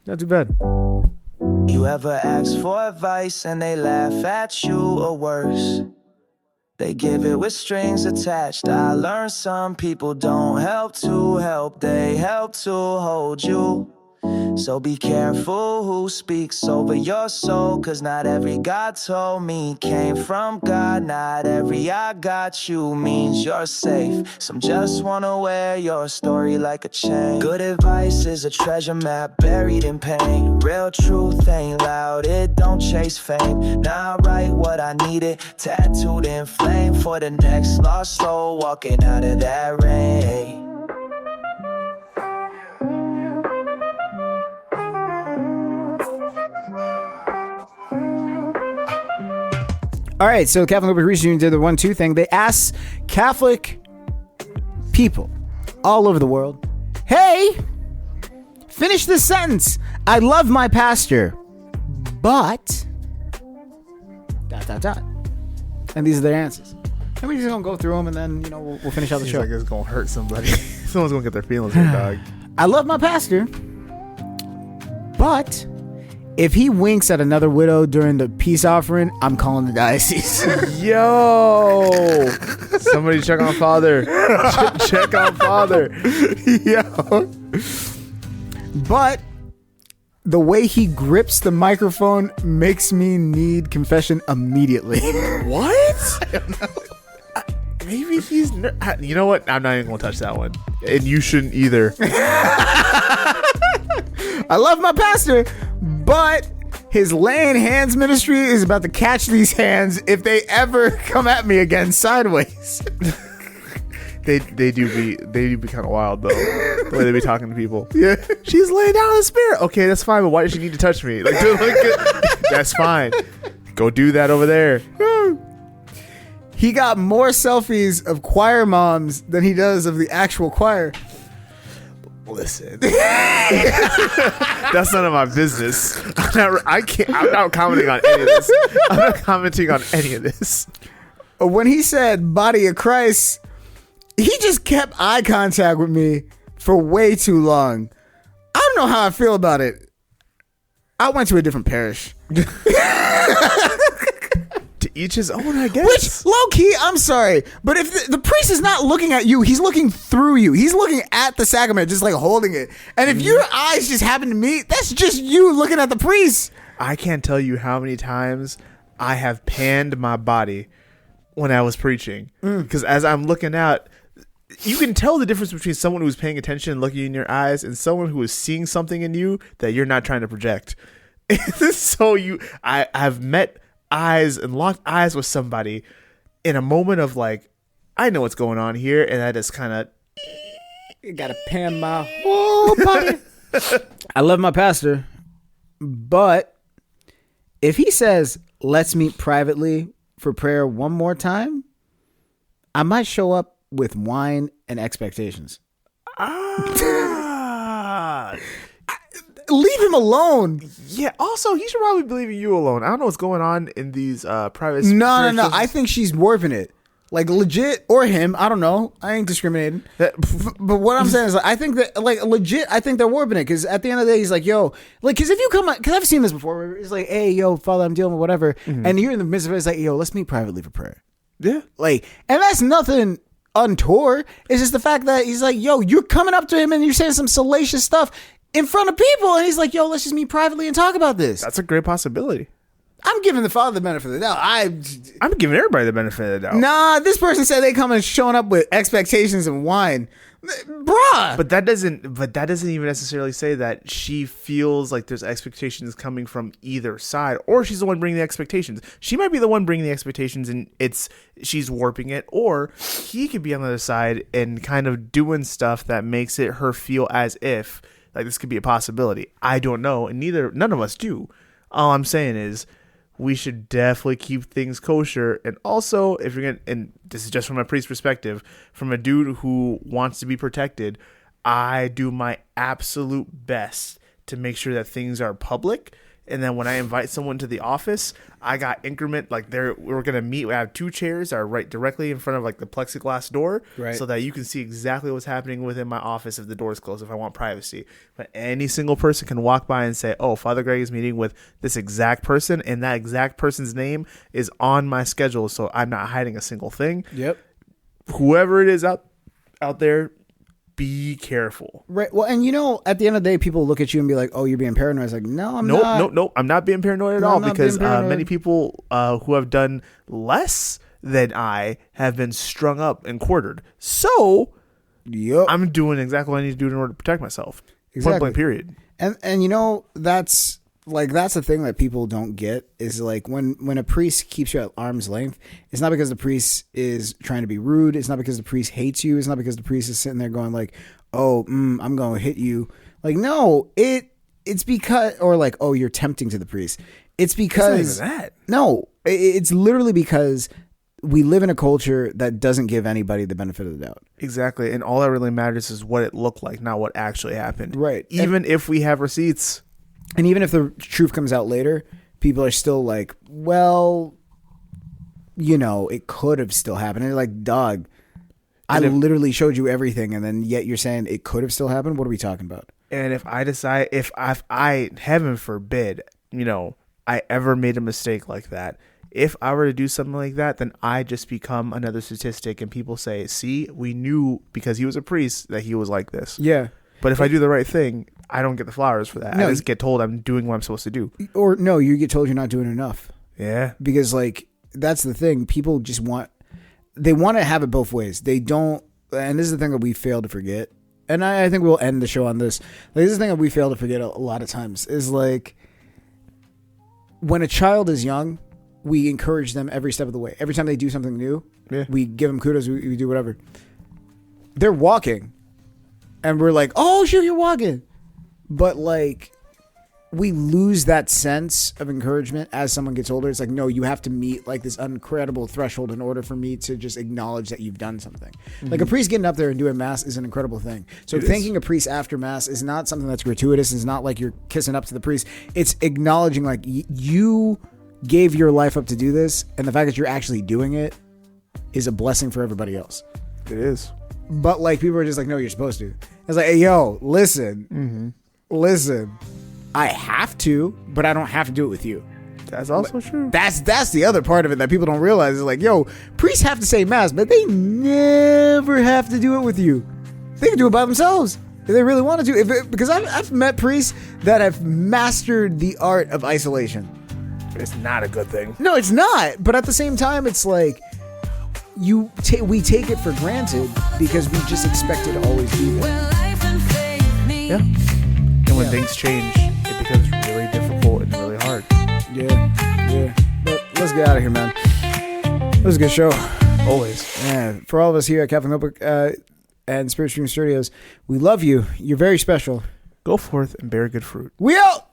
[SPEAKER 3] Not too bad.
[SPEAKER 6] You ever ask for advice and they laugh at you, or worse, they give it with strings attached? I learned some people don't help to help, they help to hold you. So be careful who speaks over your soul, 'cause not every God told me came from God. Not every I got you means you're safe. Some just wanna wear your story like a chain. Good advice is a treasure map buried in pain. Real truth ain't loud, it don't chase fame. Now I write what I needed, tattooed in flame, for the next lost soul walking out of that rain.
[SPEAKER 3] All right, so Catholic Open Research Union did the 1-2 thing. They asked Catholic people all over the world, hey, finish this sentence. I love my pastor, but ... And these are their answers. And we're just going to go through them, and then, we'll finish out the
[SPEAKER 4] Seems
[SPEAKER 3] show.
[SPEAKER 4] like it's going to hurt somebody. Someone's going to get their feelings hurt, dog.
[SPEAKER 3] I love my pastor, but if he winks at another widow during the peace offering, I'm calling the diocese.
[SPEAKER 4] Yo! Somebody check on Father. Check on Father. Yo.
[SPEAKER 3] But the way he grips the microphone makes me need confession immediately.
[SPEAKER 4] What? I don't know. Maybe he's... You know what? I'm not even going to touch that one. And you shouldn't either.
[SPEAKER 3] I love my pastor, but His laying hands ministry is about to catch these hands if they ever come at me again sideways.
[SPEAKER 4] They do be kind of wild though. The way they be talking to people. Yeah, she's laying down in the spirit. Okay, that's fine. But why does she need to touch me? Like, that's fine. Go do that over there.
[SPEAKER 3] He got more selfies of choir moms than he does of the actual choir.
[SPEAKER 4] Listen, that's none of my business. I'm not commenting on any of this. I'm not commenting on any of this.
[SPEAKER 3] When he said "body of Christ," he just kept eye contact with me for way too long. I don't know how I feel about it. I went to a different parish.
[SPEAKER 4] To each his own, I guess.
[SPEAKER 3] Which, low key, I'm sorry, but if the priest is not looking at you, he's looking through you. He's looking at the sacrament, just like holding it. And if your eyes just happen to meet, that's just you looking at the priest.
[SPEAKER 4] I can't tell you how many times I have panned my body when I was preaching. Because as I'm looking out, you can tell the difference between someone who's paying attention and looking in your eyes and someone who is seeing something in you that you're not trying to project. So I have met eyes and locked eyes with somebody in a moment of like, I know what's going on here, and I just kind of
[SPEAKER 3] Gotta pan my whole body. I love my pastor, but if he says, let's meet privately for prayer one more time, I might show up with wine and expectations. Leave him alone.
[SPEAKER 4] Yeah. Also, he should probably be leaving you alone. I don't know what's going on in these private.
[SPEAKER 3] No. I think she's warping it, like legit, or him. I don't know. I ain't discriminating. But what I'm saying is, like, I think that, like, legit, I think they're warping it, because at the end of the day, he's like, yo, like, because if you come, because I've seen this before, where it's like, hey, yo, Father, I'm dealing with whatever, and you're in the midst of it. It's like, yo, let's meet privately for prayer.
[SPEAKER 4] Yeah.
[SPEAKER 3] Like, and that's nothing untoward. It's just the fact that he's like, yo, you're coming up to him and you're saying some salacious stuff in front of people, and he's like, yo, let's just meet privately and talk about this.
[SPEAKER 4] That's a great possibility.
[SPEAKER 3] I'm giving the father the benefit of the doubt.
[SPEAKER 4] I'm giving everybody the benefit of the doubt.
[SPEAKER 3] Nah, this person said they come and showing up with expectations and wine. Bruh.
[SPEAKER 4] But that doesn't even necessarily say that she feels like there's expectations coming from either side, or she's the one bringing the expectations. She might be the one bringing the expectations and she's warping it, or he could be on the other side and kind of doing stuff that makes it her feel as if like this could be a possibility. I don't know, and none of us do. All I'm saying is we should definitely keep things kosher. And also, if you're gonna, and this is just from a priest's perspective, from a dude who wants to be protected, I do my absolute best to make sure that things are public. And then when I invite someone to the office, I got increment, like we're gonna meet. We have 2 chairs that are right directly in front of like the plexiglass door,
[SPEAKER 3] right,
[SPEAKER 4] so that you can see exactly what's happening within my office if the door is closed. If I want privacy, but any single person can walk by and say, "Oh, Father Greg is meeting with this exact person," and that exact person's name is on my schedule, so I'm not hiding a single thing.
[SPEAKER 3] Yep.
[SPEAKER 4] Whoever it is out there, be careful.
[SPEAKER 3] Right. Well, and at the end of the day, people look at you and be like, "Oh, you're being paranoid." It's like, no, I'm not.
[SPEAKER 4] Nope. I'm not being paranoid at all, because many people who have done less than I have been strung up and quartered. So,
[SPEAKER 3] yep,
[SPEAKER 4] I'm doing exactly what I need to do in order to protect myself.
[SPEAKER 3] Exactly.
[SPEAKER 4] Point blank, period.
[SPEAKER 3] And that's the thing that people don't get is like when a priest keeps you at arm's length, it's not because the priest is trying to be rude. It's not because the priest hates you. It's not because the priest is sitting there going like, oh, I'm going to hit you. Like, no, it's because, or like, oh, you're tempting to the priest. It's because,
[SPEAKER 4] it's not even that.
[SPEAKER 3] No, it's literally because we live in a culture that doesn't give anybody the benefit of the doubt.
[SPEAKER 4] Exactly. And all that really matters is what it looked like, not what actually happened.
[SPEAKER 3] Right.
[SPEAKER 4] Even if we have receipts.
[SPEAKER 3] And even if the truth comes out later, people are still like, well, it could have still happened. And they're like, dog, I literally showed you everything, and then yet you're saying it could have still happened? What are we talking about?
[SPEAKER 4] And if I decide, if I heaven forbid, I ever made a mistake like that, if I were to do something like that, then I just become another statistic, and people say, see, we knew because he was a priest that he was like this.
[SPEAKER 3] Yeah.
[SPEAKER 4] But if I do the right thing, I don't get the flowers for that.
[SPEAKER 3] No,
[SPEAKER 4] I just get told I'm doing what I'm supposed to do.
[SPEAKER 3] Or no, you get told you're not doing enough.
[SPEAKER 4] Yeah.
[SPEAKER 3] Because like, that's the thing. People just want to have it both ways. They don't, and this is the thing that we fail to forget. And I think we'll end the show on this. Like, this is the thing that we fail to forget a lot of times is like, when a child is young, we encourage them every step of the way. Every time they do something new, we give them kudos. We do whatever. They're walking, and we're like, "Oh, shoot, you're walking," but like, we lose that sense of encouragement as someone gets older. It's like, no, you have to meet like this incredible threshold in order for me to just acknowledge that you've done something. Like a priest getting up there and doing mass is an incredible thing. So thanking a priest after mass is not something that's gratuitous. It's not like you're kissing up to the priest. It's acknowledging like you gave your life up to do this, and the fact that you're actually doing it is a blessing for everybody else.
[SPEAKER 4] It is.
[SPEAKER 3] But like people are just like, no, you're supposed to. It's like, hey, yo, listen, listen. I have to, but I don't have to do it with you.
[SPEAKER 4] That's also true.
[SPEAKER 3] That's the other part of it that people don't realize. Is like, yo, priests have to say mass, but they never have to do it with you. They can do it by themselves if they really wanted to. Because I've met priests that have mastered the art of isolation.
[SPEAKER 4] It's not a good thing.
[SPEAKER 3] No, it's not. But at the same time, it's like we take it for granted because we just expect it to always be there.
[SPEAKER 2] Where life and faith meet.
[SPEAKER 4] Yeah. And when things change, it becomes really difficult and really hard.
[SPEAKER 3] Yeah. But let's get out of here, man. It was a good show.
[SPEAKER 4] Always.
[SPEAKER 3] Man, for all of us here at Catholic Notebook and Spirit Stream Studios, we love you. You're very special.
[SPEAKER 4] Go forth and bear good fruit.
[SPEAKER 3] We out!